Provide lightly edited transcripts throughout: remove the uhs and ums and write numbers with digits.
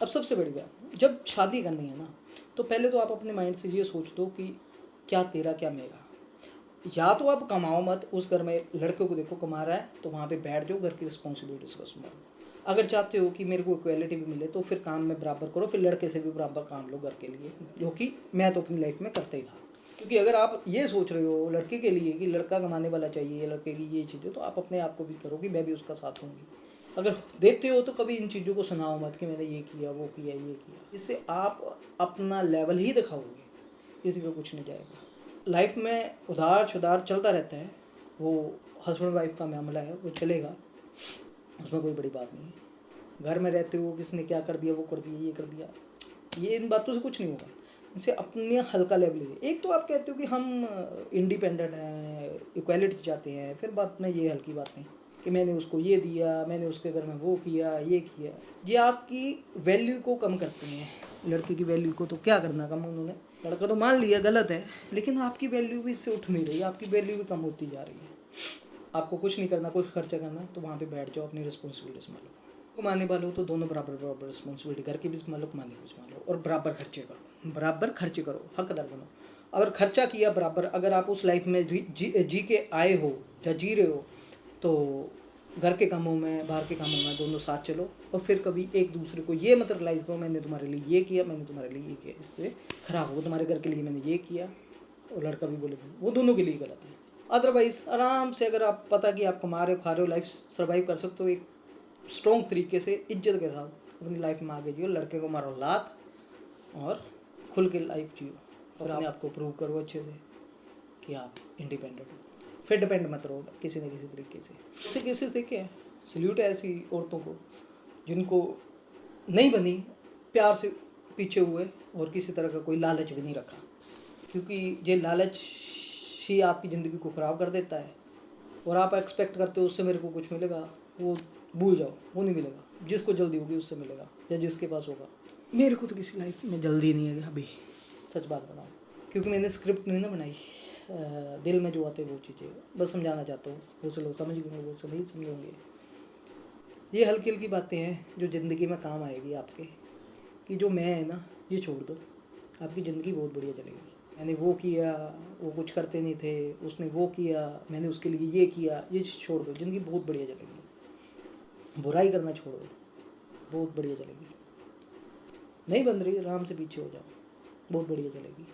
अब सबसे बड़ी बात, जब शादी करनी है ना, तो पहले तो आप अपने माइंड से ये सोच दो कि क्या तेरा क्या मेरा। या तो आप कमाओ मत, उस घर में लड़के को देखो कमा रहा है तो वहाँ पे बैठ जाओ, घर की रिस्पॉन्सिबिलिटीज को संभालो। अगर चाहते हो कि मेरे को इक्वालिटी भी मिले तो फिर काम में बराबर करो, फिर लड़के से भी बराबर काम लो घर के लिए, जो कि मैं तो अपनी लाइफ में करता ही था। क्योंकि अगर आप ये सोच रहे हो लड़के के लिए कि लड़का कमाने वाला चाहिए, लड़के की ये चीज़ें, तो आप अपने आप को भी करो कि मैं भी उसका साथ दूंगी। अगर देते हो तो कभी इन चीज़ों को सुनाओ मत कि मैंने ये किया वो किया ये किया। इससे आप अपना लेवल ही दिखाओगे, किसी का कुछ नहीं जाएगा। लाइफ में उधार छुधार चलता रहता है, वो हस्बैंड वाइफ का मामला है, वो चलेगा, उसमें कोई बड़ी बात नहीं है। घर में रहते हो किसने क्या कर दिया वो कर दिया ये कर दिया, ये इन बातों से कुछ नहीं होगा। इनसे अपने हल्का लेवल है। एक तो आप कहते हो कि हम इंडिपेंडेंट हैं, इक्वालिटी चाहते हैं, फिर बात में ये हल्की बातें कि मैंने उसको ये दिया, मैंने उसके घर में वो किया ये किया, ये आपकी वैल्यू को कम करते हैं। लड़के की वैल्यू को तो क्या करना कम उन्होंने, लड़का तो मान लिया गलत है, लेकिन आपकी वैल्यू भी इससे उठ नहीं रही, आपकी वैल्यू भी कम होती जा रही है। आपको कुछ नहीं करना, कुछ खर्चा करना, तो वहाँ पे बैठ जाओ, अपनी रिस्पॉन्सिबिलिटी संभालो। कमाने वाले हो तो दोनों बराबर बराबर रिस्पॉन्सिबिलिटी, घर की भी संभालो कमाने की भी संभालो, और बराबर खर्चे करो, बराबर खर्चे करो, हकदार बनो। अगर खर्चा किया बराबर, अगर आप उस लाइफ में जी के आए हो या जी रहे हो, तो घर के कामों में बाहर के कामों में दोनों साथ चलो। और फिर कभी एक दूसरे को ये मत रियलाइज़ करो मैंने तुम्हारे लिए ये किया, मैंने तुम्हारे लिए ये किया, इससे खराब हो। तुम्हारे घर के लिए मैंने ये किया और लड़का भी बोले, वो दोनों के लिए गलत है। अदरवाइज़ आराम से अगर आप पता कि आप कमा रहे हो खा रहे हो, लाइफ सर्वाइव कर सकते हो, एक स्ट्रॉन्ग तरीके से इज्जत के साथ अपनी लाइफ में आगे जियो। लड़के को मारो लात और खुल के लाइफ जियो, और अपने आप को प्रूव करो अच्छे से कि आप इंडिपेंडेंट हो। फिर डिपेंड मत रहो किसी न किसी तरीके से। ऐसे केसेस देखे हैं, सल्यूट है ऐसी औरतों को जिनको नहीं बनी, प्यार से पीछे हुए और किसी तरह का कोई लालच भी नहीं रखा। क्योंकि ये लालच ही आपकी ज़िंदगी को ख़राब कर देता है। और आप एक्सपेक्ट करते हो उससे मेरे को कुछ मिलेगा, वो भूल जाओ, वो नहीं मिलेगा। जिसको जल्दी होगी उससे मिलेगा, या जिसके पास होगा। मेरे को तो किसी लाइफ में जल्दी नहीं है अभी, सच बात बताऊँ, क्योंकि मैंने स्क्रिप्ट नहीं ना बनाई। दिल में जो आते वो चीज़ें बस समझाना चाहता हूँ, वो से लोग समझ गए, वो से नहीं समझेंगे। ये हल्की हल्की बातें हैं जो ज़िंदगी में काम आएगी आपके, कि जो मैं है ना ये छोड़ दो, आपकी ज़िंदगी बहुत बढ़िया चलेगी। मैंने वो किया, वो कुछ करते नहीं थे, उसने वो किया, मैंने उसके लिए ये किया, ये चीज़ छोड़ दो, ज़िंदगी बहुत बढ़िया चलेगी। बुराई करना छोड़ दो, बहुत बढ़िया चलेगी। नहीं बन रही, आराम से पीछे हो जाओ, बहुत बढ़िया चलेगी।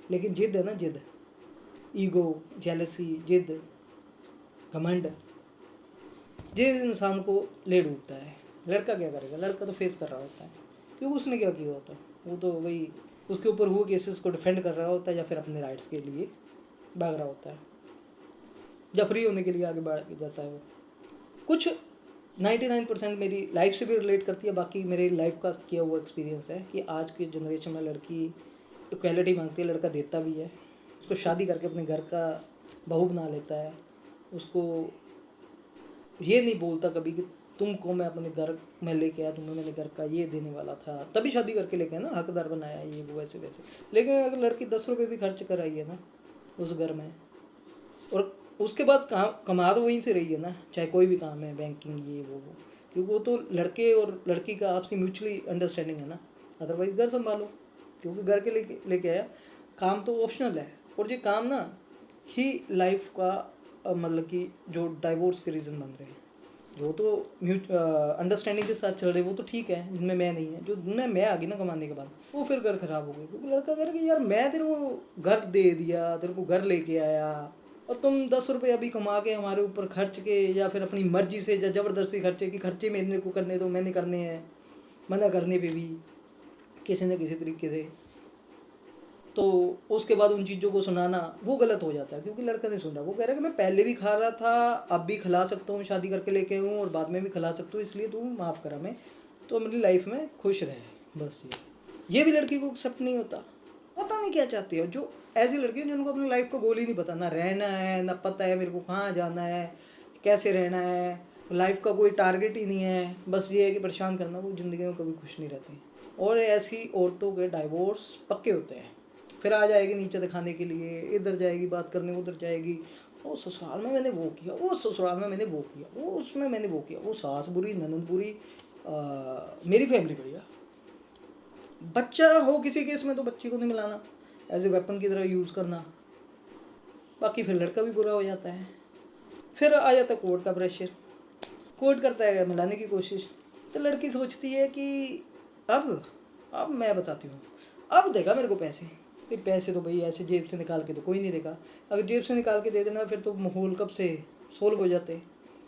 लेकिन जिद है ना, जिद, ईगो, जेलसी, जिद, घमंड, जिस इंसान को ले डूबता है। लड़का क्या करेगा, लड़का तो फेस कर रहा होता है, क्योंकि उसने क्या किया होता है, वो तो वही उसके ऊपर हुए केसेस को डिफेंड कर रहा होता है, या फिर अपने राइट्स के लिए भाग रहा होता है, या फ्री होने के लिए आगे बढ़ जाता है। वो कुछ 99% मेरी लाइफ से भी रिलेट करती है, बाकी मेरे लाइफ का किया हुआ एक्सपीरियंस है कि आज की जनरेशन में लड़की इक्वालिटी मांगती है, लड़का देता भी है, उसको शादी करके अपने घर का बहू बना लेता है, उसको ये नहीं बोलता कभी कि तुमको मैं अपने घर में लेके आया, तुम्हें मैंने घर का ये देने वाला था, तभी शादी करके लेके ना हकदार बनाया, ये वो ऐसे वैसे। लेकिन अगर लड़की 10 रुपये भी खर्च कर आई है ना उस घर में, और उसके बाद काम कमा तो वहीं से रही है ना, चाहे कोई भी काम है, बैंकिंग ये वो, क्योंकि वो तो लड़के और लड़की का आपसी म्यूचुअली अंडरस्टैंडिंग है ना। अदरवाइज घर संभालो, क्योंकि घर के लेके आया, काम तो ऑप्शनल है। और ये काम ना ही लाइफ का मतलब कि जो डाइवोर्स के रीज़न बन रहे हैं, जो तो अंडरस्टैंडिंग के साथ चल रहे वो तो ठीक है, जिनमें मैं नहीं है, जो जिनमें मैं आ गई ना कमाने के बाद, वो फिर घर खराब हो गई। क्योंकि लड़का कह रहा कि यार मैं तेरे को घर दे दिया, तेरे को घर लेके आया, और तुम 10 रुपये अभी कमा के हमारे ऊपर खर्च के, या फिर अपनी मर्जी से या ज़बरदस्ती खर्चे कि खर्चे मेरे को करने दो, मैंने करने हैं, मना करने पे भी किसी न किसी तरीके से, तो उसके बाद उन चीज़ों को सुनाना वो गलत हो जाता है। क्योंकि लड़का नहीं सुन रहा, वो कह रहा है कि मैं पहले भी खा रहा था, अब भी खिला सकता हूँ, शादी करके लेके हूँ, और बाद में भी खिला सकता हूँ, इसलिए तू माफ़ करा, मैं तो अपनी लाइफ में खुश रहे बस। ये भी लड़की को एक्सेप्ट नहीं होता। पता नहीं क्या चाहती है जो ऐसी लड़की है जिनको अपनी लाइफ का गोल ही नहीं पता, ना रहना है ना पता है मेरे को कहाँ जाना है, कैसे रहना है, लाइफ का कोई टारगेट ही नहीं है, बस ये है कि परेशान करना। वो ज़िंदगी में कभी खुश नहीं रहती। और ऐसी औरतों के डाइवोर्स पक्के होते हैं। फिर आ जाएगी नीचे दिखाने के लिए, इधर जाएगी बात करने, उधर जाएगी, वो ससुराल में मैंने वो किया, वो ससुराल में मैंने वो किया, वो उसमें मैंने वो किया, वो सास बुरी, ननद बुरी, मेरी फैमिली बढ़िया। बच्चा हो किसी केस में तो बच्चे को नहीं मिलाना, एज ए वेपन की तरह यूज़ करना। बाकी फिर लड़का भी बुरा हो जाता है। फिर आ जाता है कोर्ट का प्रेशर, कोर्ट करता है मिलाने की कोशिश, तो लड़की सोचती है कि अब मैं बताती हूँ, अब देगा मेरे को पैसे। भाई पैसे तो भाई ऐसे जेब से निकाल के तो कोई नहीं देगा, अगर जेब से निकाल के दे देना फिर तो माहौल कब से सोल्व हो जाते।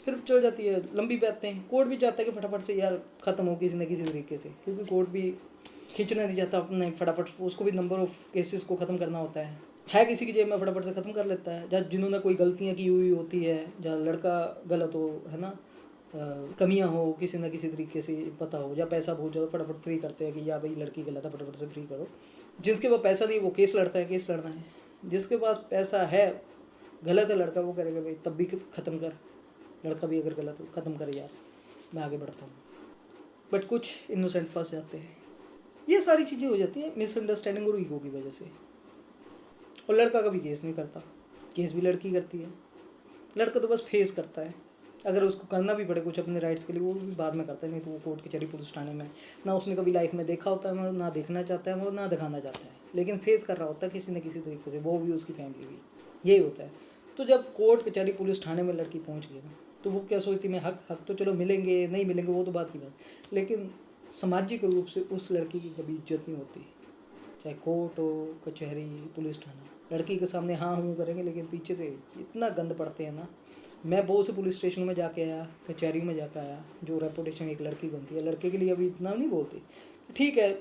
फिर चल जाती है लंबी बातें, कोर्ट भी चाहता है कि फटाफट से यार ख़त्म हो किसी न किसी तरीके से, क्योंकि कोर्ट भी खींचना नहीं चाहता अपने फटाफट, उसको भी नंबर ऑफ केसेस को ख़त्म करना होता है किसी की जेब में फटाफट से ख़त्म कर लेता है। जहाँ जिन्होंने कोई गलतियाँ की हुई होती है, जहाँ लड़का गलत हो, है ना, कमियां हो किसी न किसी तरीके से पता हो, या पैसा बहुत ज़्यादा फटाफट फ्री करते हैं कि या भाई लड़की गलत है फटाफट से फ्री करो। जिसके पास पैसा नहीं वो केस लड़ता है, केस लड़ना है। जिसके पास पैसा है, गलत है लड़का, वो करेगा भाई तब भी ख़त्म कर, लड़का भी अगर गलत हो ख़त्म कर यार, मैं आगे बढ़ता हूँ। बट कुछ इनोसेंट फंस जाते हैं, ये सारी चीज़ें हो जाती हैं मिसअंडरस्टैंडिंग और ईगो की वजह से। और लड़का कभी केस नहीं करता, केस भी लड़की करती है। लड़का तो बस फेस करता है, अगर उसको करना भी पड़े कुछ अपने राइट्स के लिए वो भी बाद में करता है, नहीं तो वो कोर्ट कचहरी पुलिस थाने में ना उसने कभी लाइफ में देखा होता है, ना देखना चाहता है वो, ना दिखाना चाहता है, लेकिन फेस कर रहा होता है किसी न किसी तरीके से, वो भी उसकी फैमिली भी, यही होता है। तो जब कोर्ट कचहरी पुलिस थाने में लड़की पहुँच गई ना, तो वो क्या सोचती, मैं हक तो चलो मिलेंगे नहीं मिलेंगे वो तो बात की बात, लेकिन सामाजिक रूप से उस लड़की की कभी इज्जत नहीं होती। चाहे कोर्ट हो, कचहरी, पुलिस थाना, लड़की के सामने हाँ हूँ करेंगे, लेकिन पीछे से इतना गंद पड़ते हैं ना। मैं बहुत से पुलिस स्टेशन में जाके आया, कचहरी में जाकर आया, जो रेपुटेशन एक लड़की बनती है, लड़के के लिए अभी इतना नहीं बोलते, ठीक है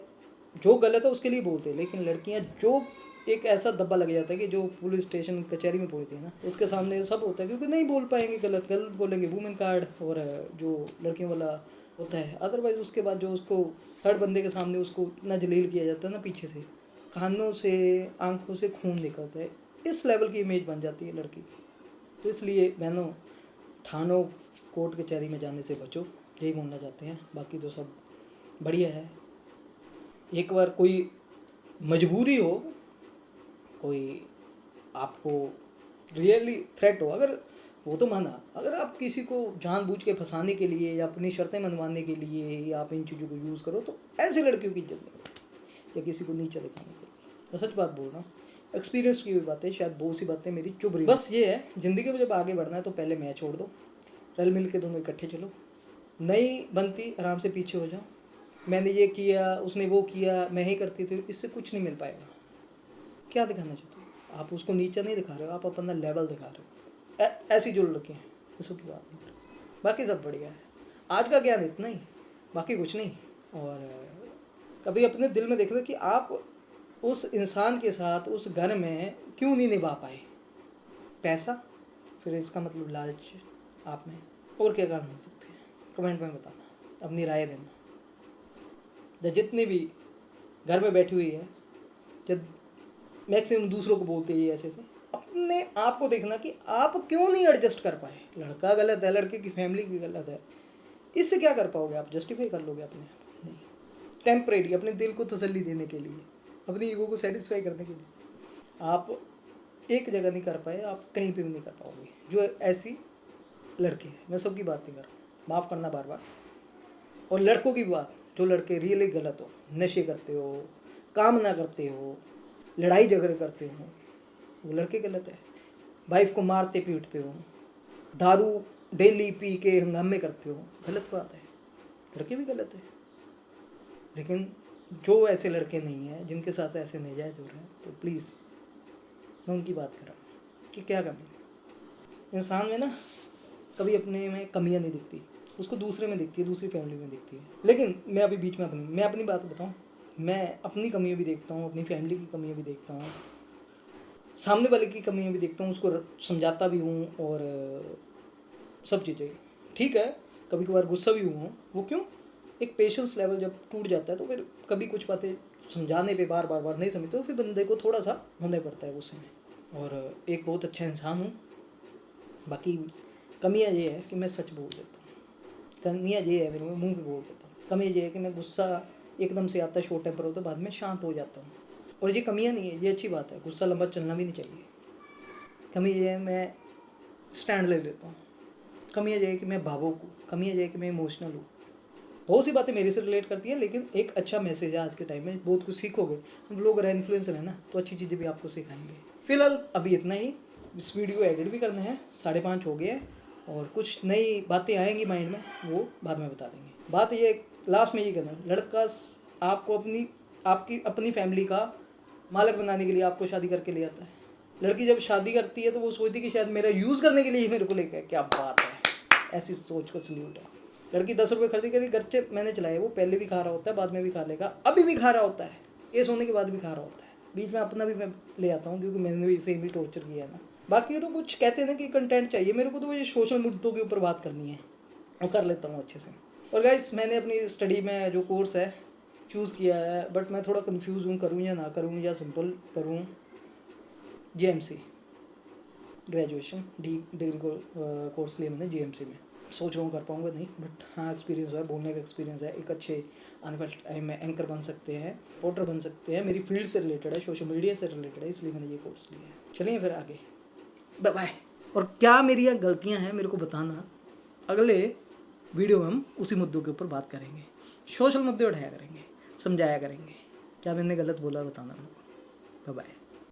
जो गलत है उसके लिए बोलते हैं, लेकिन लड़कियां जो एक ऐसा दब्बा लग जाता है कि जो पुलिस स्टेशन कचहरी में पहुंचती है ना, उसके सामने सब होता है, क्योंकि नहीं बोल पाएंगे, गलत गलत बोलेंगे, वुमेन कार्ड और जो लड़कियों वाला होता है। अदरवाइज उसके बाद जो उसको थर्ड बंदे के सामने उसको इतना जलील किया जाता है ना, पीछे से कानों से आंखों से खून निकलता है, इस लेवल की इमेज बन जाती है लड़की की। तो इसलिए बहनों, थानों कोर्ट कचहरी में जाने से बचो, यही बोलना चाहते हैं। बाकी तो सब बढ़िया है। एक बार कोई मजबूरी हो, कोई आपको रियली थ्रेट हो, अगर वो तो माना, अगर आप किसी को जानबूझ के फंसाने के लिए या अपनी शर्तें मनवाने के लिए या आप इन चीज़ों को यूज़ करो, तो ऐसे लड़कियों की इज्जत नहीं करती, या किसी को नीचा दिखाने के लिए। मैं सच बात बोल रहा हूँ, एक्सपीरियंस की हुई बातें, शायद बहुत सी बातें मेरी चुभ रही। बस ये है, ज़िंदगी में जब आगे बढ़ना है तो पहले मैं छोड़ दो, रल मिल के दोनों इकट्ठे चलो, नहीं बनती आराम से पीछे हो जाओ। मैंने ये किया, उसने वो किया, मैं ही करती थी, इससे कुछ नहीं मिल पाएगा। क्या दिखाना चाहते हो आप? उसको नीचा नहीं दिखा रहे हो, आप अपना लेवल दिखा रहे हो। ऐसी जो लड़के हैं उसकी बात नहीं, बाकी सब बढ़िया है। आज का ज्ञान इतना ही, बाकी कुछ नहीं। और कभी अपने दिल में देखना कि आप उस इंसान के साथ उस घर में क्यों नहीं निभा पाए। पैसा, फिर इसका मतलब लालच आप में, और क्या कारण हो सकते हैं? कमेंट में बताना, अपनी राय देना। जब जितनी भी घर में बैठी हुई है, जब मैक्सिमम दूसरों को बोलते हैं ऐसे से, अपने आप को देखना कि आप क्यों नहीं एडजस्ट कर पाए। लड़का गलत है, लड़के की फैमिली की गलत है, इससे क्या कर पाओगे आप? जस्टिफाई कर लोगे अपने? नहीं। टेम्परेरी अपने दिल को तसल्ली देने के लिए, अपनी ईगो को सेटिस्फाई करने के लिए आप एक जगह नहीं कर पाए, आप कहीं पे भी नहीं कर पाओगे। जो ऐसी लड़के हैं, मैं सबकी बात नहीं कर रहा, माफ़ करना बार बार। और लड़कों की बात, जो लड़के रियली गलत हो, नशे करते हो, काम ना करते हो, लड़ाई झगड़े करते हो, वो लड़के गलत है। वाइफ को मारते पीटते हो, दारू डेली पी के हंगामे करते हो, गलत बात है, लड़के भी गलत है। लेकिन जो ऐसे लड़के नहीं हैं, जिनके साथ ऐसे नाजायज़ हो रहे हैं, तो प्लीज़ मैं उनकी बात कर रहा हूँ कि क्या कमी है इंसान में ना। कभी अपने में कमियां नहीं दिखती, उसको दूसरे में दिखती है, दूसरी फैमिली में दिखती है। लेकिन मैं अभी बीच में मैं अपनी बात बताऊँ, मैं अपनी कमियां भी देखता हूँ, अपनी फैमिली की कमियां भी देखता हूँ, सामने वाले की कमियां भी देखता हूँ, उसको समझाता भी हूँ, और सब चीज़ें ठीक है। कभी कभार गुस्सा भी हुआ हूँ, वो क्यों? एक पेशेंस लेवल जब टूट जाता है तो फिर कभी कुछ बातें समझाने पे बार बार नहीं समझते, तो फिर बंदे को थोड़ा सा होना पड़ता है गुस्से में। और एक बहुत अच्छा इंसान हूँ। बाकी कमियाँ ये है कि मैं सच बोल देता हूँ, कमियाँ ये है मेरे मुँह पे बोल देता हूँ। कमी ये है कि मैं गुस्सा एकदम से आता है, शॉर्ट टेम्पर होता है, बाद में शांत हो जाता हूँ। और ये कमियाँ नहीं है, ये अच्छी बात है, गुस्सा लंबा चलना भी नहीं चाहिए। कमी ये है मैं स्टैंड ले लेता हूँ। कमियाँ ये है कि मैं भावुक हूँ, कमियाँ ये है कि मैं इमोशनल हूँ। बहुत सी बातें मेरे से रिलेट करती है, लेकिन एक अच्छा मैसेज है आज के टाइम में, बहुत कुछ सीखोगे। हम लोग अगर इन्फ्लुएंसर है ना, तो अच्छी चीज़ें भी आपको सिखाएंगे। फिलहाल अभी इतना ही, इस वीडियो एडिट भी करना है, 5:30 हो गए हैं, और कुछ नई बातें आएंगी माइंड में, वो बाद में बता देंगे। बात ये लास्ट में ये कहना है, लड़का आपको आपकी अपनी फैमिली का मालिक बनाने के लिए आपको शादी करके ले आता है। लड़की जब शादी करती है तो वो सोचती है कि शायद मेरा यूज़ करने के लिए ही मेरे को लेकर। क्या बात है, ऐसी सोच को सल्यूट है। लड़की 10 रुपये खर्ची करी, खर्चे मैंने चलाए, वो पहले भी खा रहा होता है, बाद में भी खा लेगा, अभी भी खा रहा होता है, केस होने के बाद भी खा रहा होता है। बीच में अपना भी मैं ले आता हूँ, क्योंकि मैंने भी सेम ही टॉर्चर किया है ना। बाकी तो कुछ कहते हैं ना कि कंटेंट चाहिए, मेरे को तो ये सोशल मुद्दों के ऊपर बात करनी है, वो कर लेता हूँ अच्छे से। और गाइस, मैंने अपनी स्टडी में जो कोर्स है चूज़ किया है, बट मैं थोड़ा कंफ्यूज हूँ, करूँ या ना करूँ, या सिंपल करूँ। JMC ग्रेजुएशन डिग्री कोर्स लिया मैंने JMC में। सोच रहा हूँ कर पाऊँगा नहीं, बट हाँ एक्सपीरियंस है, बोलने का एक्सपीरियंस है, एक अच्छे आने वाले टाइम में एंकर बन सकते हैं, रिपोर्टर बन सकते हैं। मेरी फील्ड से रिलेटेड है, सोशल मीडिया से रिलेटेड है, इसलिए मैंने ये कोर्स लिया है। चलिए फिर आगे, बाय बाय। और क्या मेरी यहाँ गलतियाँ हैं मेरे को बताना, अगले वीडियो में हम उसी मुद्दों के ऊपर बात करेंगे, सोशल मुद्दे उठाया करेंगे, समझाया करेंगे। क्या मैंने गलत बोला बताना मेरे को। Bye bye.